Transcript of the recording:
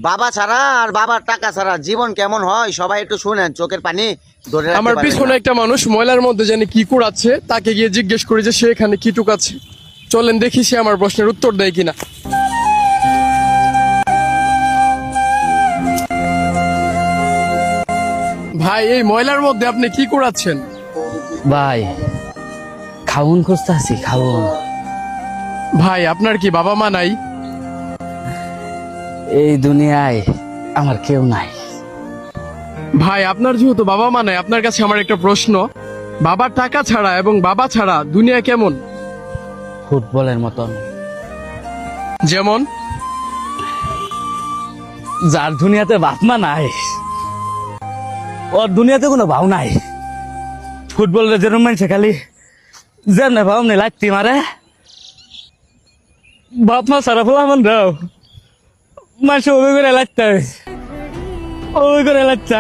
বাবা ছাড়া আর বাবার টাকা ছাড়া জীবন কেমন হয় সবাই একটু শুনেন, চোখের পানি ধরে রাখতে আমার পারবেন পিছনে না। একটা মানুষ ময়লার মধ্যে জানি কি কুড়াচ্ছে, তাকে গিয়ে জিজ্ঞেস করি যে সে এখানে কি টুকাচ্ছে। চলেন দেখি সে আমার প্রশ্নের উত্তর দেয় কিনা। ভাই, এই ময়লার মধ্যে আপনি কি কুড়াচ্ছেন? ভাই খাউন খুঁজতেছি খাউন। ভাই, আপনার কি বাবা মা নাই? এই দুনিয়ায় আমার কেউ নাই। ভাই, আপনার যেহেতু বাবা মা নাই, আপনার কাছে আমার একটা প্রশ্ন। বাবার টাকা ছাড়া এবং বাবা ছাড়া দুনিয়া কেমন? ফুটবলের মতন। যেমন? যার দুনিয়াতে বাপ মা নাই ওর দুনিয়াতে কোনো ভাও নাই। ফুটবলের যেরকম মানুষে খালি যেমনে ভাও নেই লাগতি মারে, বাপ মা সারা ফেলা মান দাও মানুষ ওই করে লাগতে ওই করে লাগতে